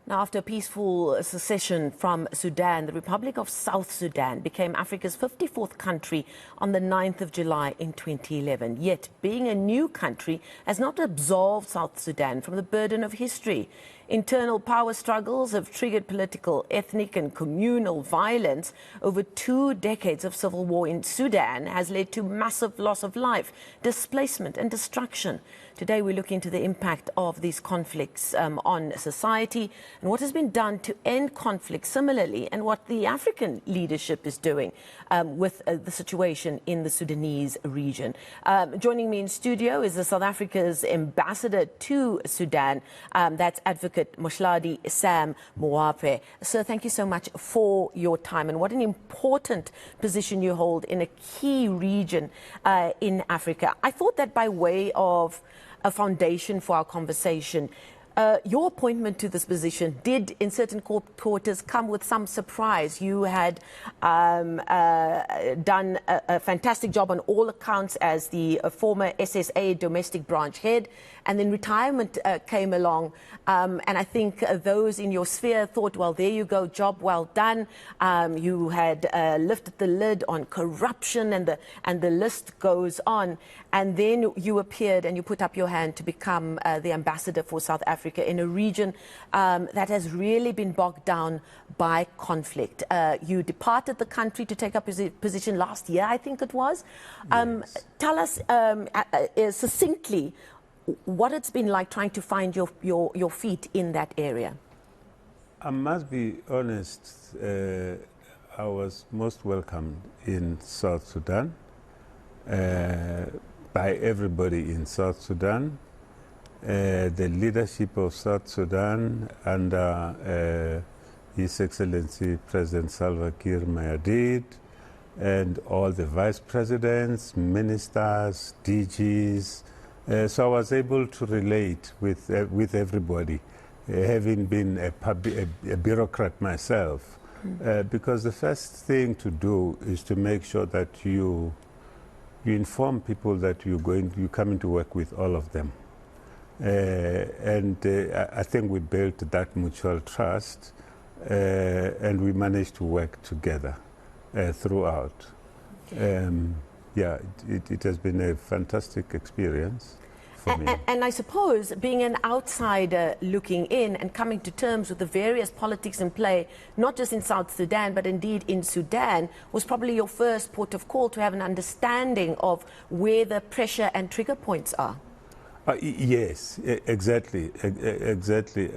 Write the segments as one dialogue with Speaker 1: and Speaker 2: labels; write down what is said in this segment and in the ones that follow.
Speaker 1: Now, after peaceful secession from Sudan, the Republic of South Sudan became Africa's 54th country on the 9th of July in 2011. Yet, being a new country has not absolved South Sudan from the burden of history. Internal power struggles have triggered political, ethnic and communal violence. Over 2 decades of civil war in Sudan has led to massive loss of life, displacement and destruction. Today we look into the impact of these conflicts on society and what has been done to end conflict similarly, and what the African leadership is doing with the situation in the Sudanese region. Joining me in studio is the South Africa's ambassador to Sudan, that's Advocate Mahlodi Sam Muofhe. Sir, thank you so much for your time, and what an important position you hold in a key region in Africa. I thought that by way of a foundation for our conversation, your appointment to this position did, in certain quarters, come with some surprise. You had done a fantastic job on all accounts as the former SSA domestic branch head, and then retirement came along. And I think those in your sphere thought, well, there you go, job well done. You had lifted the lid on corruption, and the list goes on. And then you appeared and you put up your hand to become the ambassador for South Africa in a region that has really been bogged down by conflict. You departed the country to take up a position last year, I think it was. Yes. Tell us succinctly what it's been like trying to find your feet in that area.
Speaker 2: I must be honest, I was most welcomed in South Sudan by everybody in South Sudan. The leadership of South Sudan under His Excellency President Salva Kiir Mayardit, and all the vice presidents, ministers, DGs. So I was able to relate with everybody, having been a bureaucrat myself, because the first thing to do is to make sure that you inform people that you're coming to work with all of them. I think we built that mutual trust, and we managed to work together throughout. Yeah, it has been a fantastic experience for me.
Speaker 1: And I suppose being an outsider looking in and coming to terms with the various politics in play, not just in South Sudan, but indeed in Sudan, was probably your first port of call to have an understanding of where the pressure and trigger points are.
Speaker 2: Yes, exactly, exactly.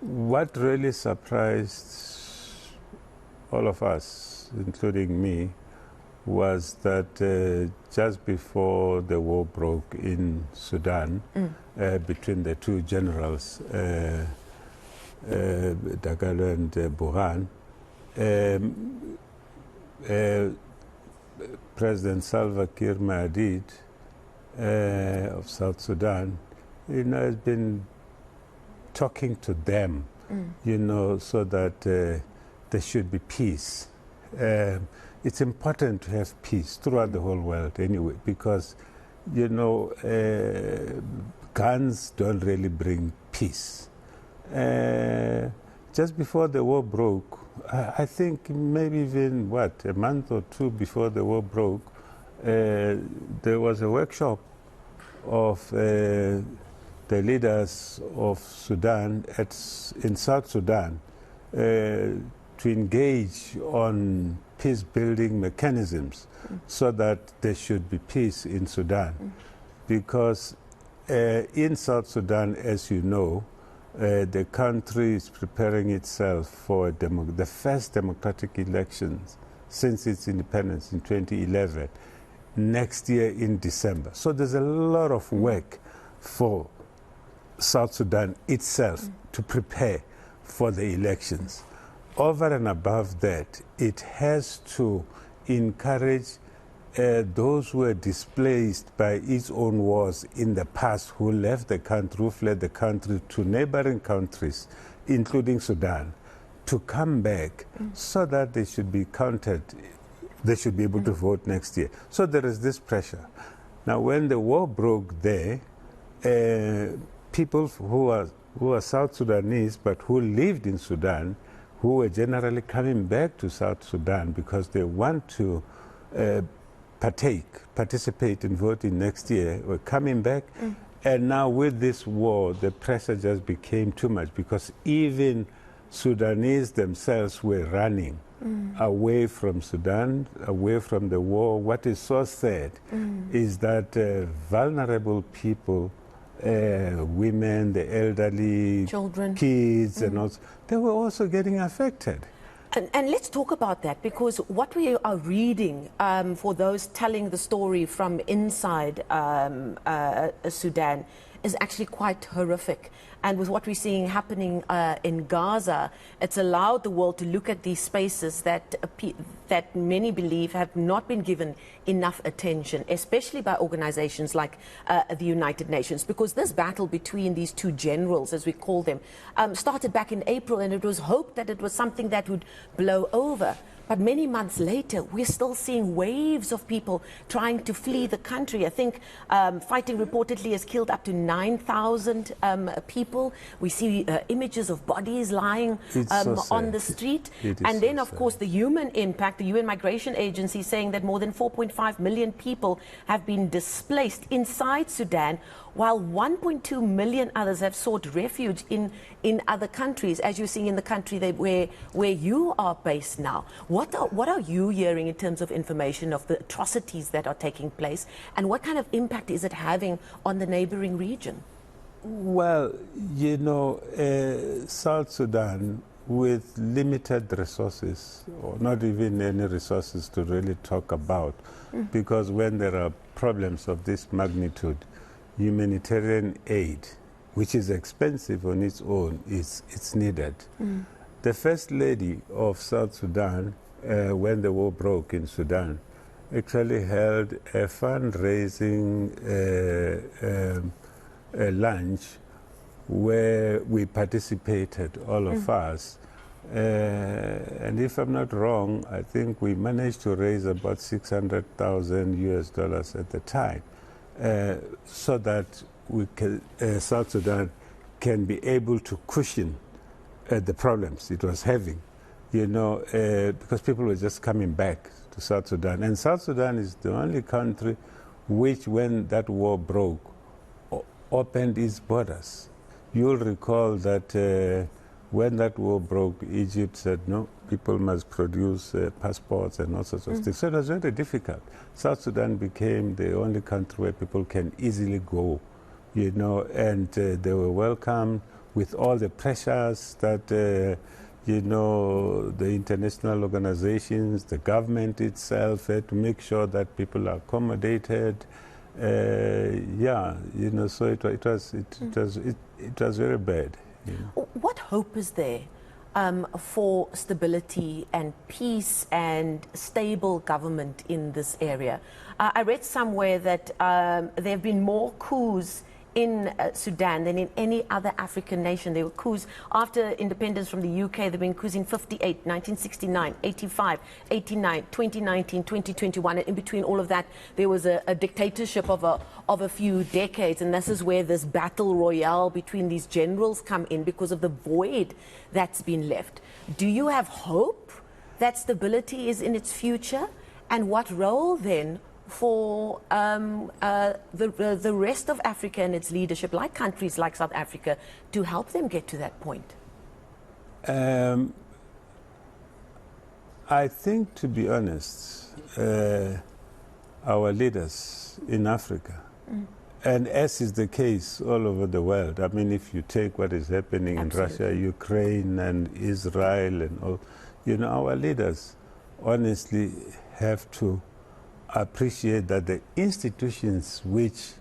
Speaker 2: What really surprised all of us, including me, was that just before the war broke in Sudan, between the two generals, Dagalo and Burhan, President Salva Kiir Mayardit of South Sudan, has been talking to them, so that there should be peace. It's important to have peace throughout the whole world anyway, because, guns don't really bring peace. Just before the war broke, I think maybe even, a month or two before the war broke, there was a workshop of the leaders of Sudan in South Sudan to engage on peace-building mechanisms so that there should be peace in Sudan. Because in South Sudan, as you know, the country is preparing itself for the first democratic elections since its independence in 2011, next year in December. So there's a lot of work for South Sudan itself to prepare for the elections. Over and above that, it has to encourage those who were displaced by its own wars in the past, who left the country, who fled the country to neighboring countries, including Sudan, to come back so that they should be counted, they should be able to vote next year. So there is this pressure. Now, when the war broke there, people who are South Sudanese but who lived in Sudan, who were generally coming back to South Sudan because they want to participate in voting next year, were coming back. And now with this war, the pressure just became too much because even Sudanese themselves were running away from Sudan, away from the war. What is so sad is that vulnerable people, women, the elderly,
Speaker 1: children,
Speaker 2: kids, and also, they were also getting affected.
Speaker 1: And let's talk about that, because what we are reading, for those telling the story from inside Sudan, is actually quite horrific. And with what we're seeing happening in Gaza, it's allowed the world to look at these spaces that many believe have not been given enough attention, especially by organizations like the United Nations, because this battle between these two generals, as we call them, started back in April, and it was hoped that it was something that would blow over. But many months later, we're still seeing waves of people trying to flee the country. I think fighting reportedly has killed up to 9,000 people. We see images of bodies lying on the street. And then, of course, the human impact, the UN Migration Agency saying that more than 4.5 million people have been displaced inside Sudan, while 1.2 million others have sought refuge in other countries, as you're seeing in the country where you are based now. What are you hearing in terms of information of the atrocities that are taking place, and what kind of impact is it having on the neighboring region?
Speaker 2: Well, you know, South Sudan, with limited resources, or not even any resources to really talk about, because when there are problems of this magnitude, humanitarian aid, which is expensive on its own, it's needed. The First Lady of South Sudan, when the war broke in Sudan, actually held a fundraising lunch where we participated, all of us. And if I'm not wrong, I think we managed to raise about $600,000 at the time, so that we can, South Sudan can be able to cushion the problems it was having, you know, because people were just coming back to South Sudan. And South Sudan is the only country which, when that war broke, opened its borders. You'll recall that when that war broke, Egypt said, no, people must produce passports and all sorts of things. So it was very difficult. South Sudan became the only country where people can easily go, you know, and they were welcomed with all the pressures that, you know, the international organizations, the government itself had to make sure that people are accommodated. Yeah, you know, so it was very bad. You know.
Speaker 1: What hope is there for stability and peace and stable government in this area? I read somewhere that there have been more coups in Sudan than in any other African nation. There were coups after independence from the UK. There have been coups in 58, 1969, 85, 89, 2019, 2021. And in between all of that, there was a dictatorship of a few decades. And this is where this battle royale between these generals come in, because of the void that's been left. Do you have hope that stability is in its future? And what role then for the rest of Africa and its leadership, like countries like South Africa, to help them get to that point?
Speaker 2: I think, to be honest, our leaders in Africa, and as is the case all over the world, I mean, if you take what is happening in Russia, Ukraine, and Israel, and all, you know, our leaders honestly have to appreciate that the institutions which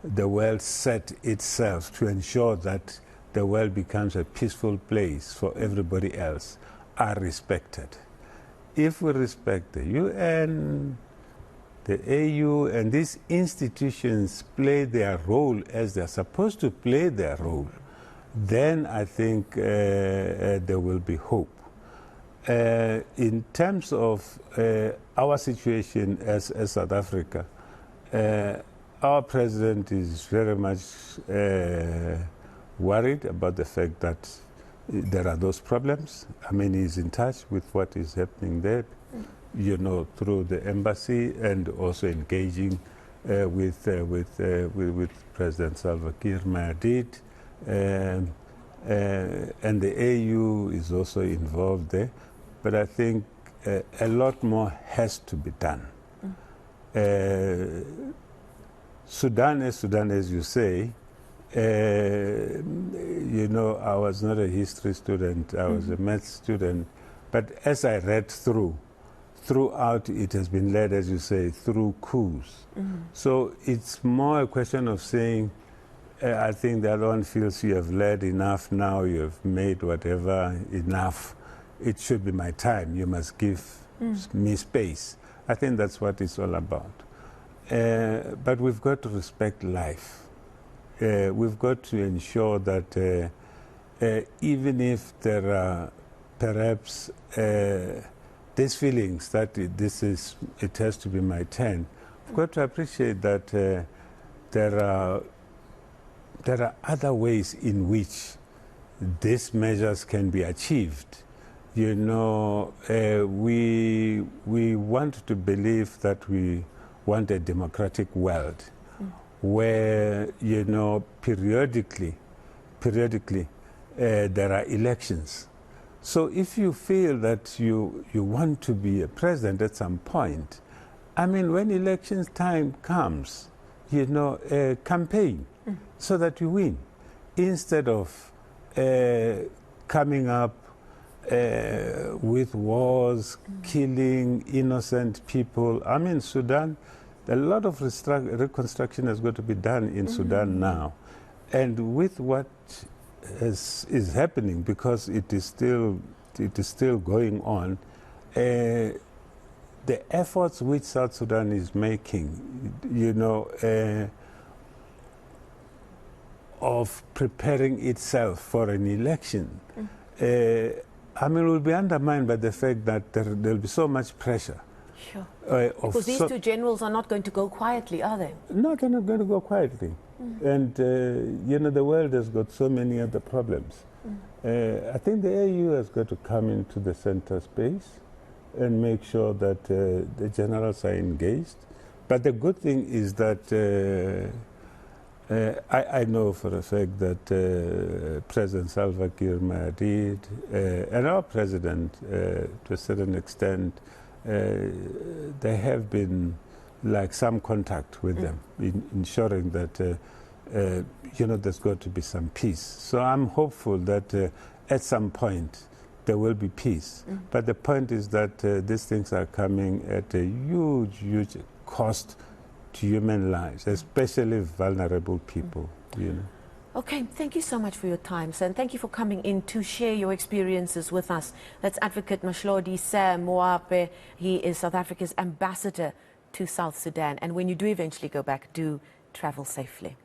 Speaker 2: the world set itself to ensure that the world becomes a peaceful place for everybody else are respected. If we respect the UN, the AU, and these institutions play their role as they're supposed to play their role, then I think there will be hope. In terms of our situation as South Africa, our president is very much worried about the fact that there are those problems. I mean, he's in touch with what is happening there, you know, through the embassy, and also engaging with President Salva Kiir Mayardit. And the AU is also involved there. But I think a lot more has to be done. Sudan, as you say, you know, I was not a history student, I was a math student, but as I read throughout it has been led, as you say, through coups. So it's more a question of saying, I think the other one feels you have led enough now, you have made whatever enough, it should be my time, you must give me space. I think that's what it's all about. But we've got to respect life. We've got to ensure that even if there are perhaps these feelings that it has to be my turn, we've got to appreciate that there are other ways in which these measures can be achieved. You know, we want to believe that we want a democratic world where, you know, periodically there are elections. So if you feel that you want to be a president at some point, I mean, when election time comes, you know, campaign so that you win, instead of coming up with wars, killing innocent people. I mean, Sudan, a lot of reconstruction has got to be done in Sudan now. And with what is happening, because it is still going on, the efforts which South Sudan is making, you know, of preparing itself for an election, I mean, will be undermined by the fact that there will be so much pressure.
Speaker 1: Sure. Because these two generals are not going to go quietly, are they?
Speaker 2: No, they're not going to go quietly. And, you know, the world has got so many other problems. I think the AU has got to come into the center space and make sure that the generals are engaged. But the good thing is that I know for a fact that President Salva Kiir Mayardit and our president, to a certain extent, there have been like some contact with them in ensuring that you know, there's got to be some peace. So I'm hopeful that at some point there will be peace. But the point is that these things are coming at a huge cost to human lives, especially vulnerable people, you know.
Speaker 1: Okay, thank you so much for your time, sir, and thank you for coming in to share your experiences with us. That's Advocate Mahlodi Sam Muofhe. He is South Africa's ambassador to South Sudan. And when you do eventually go back, do travel safely.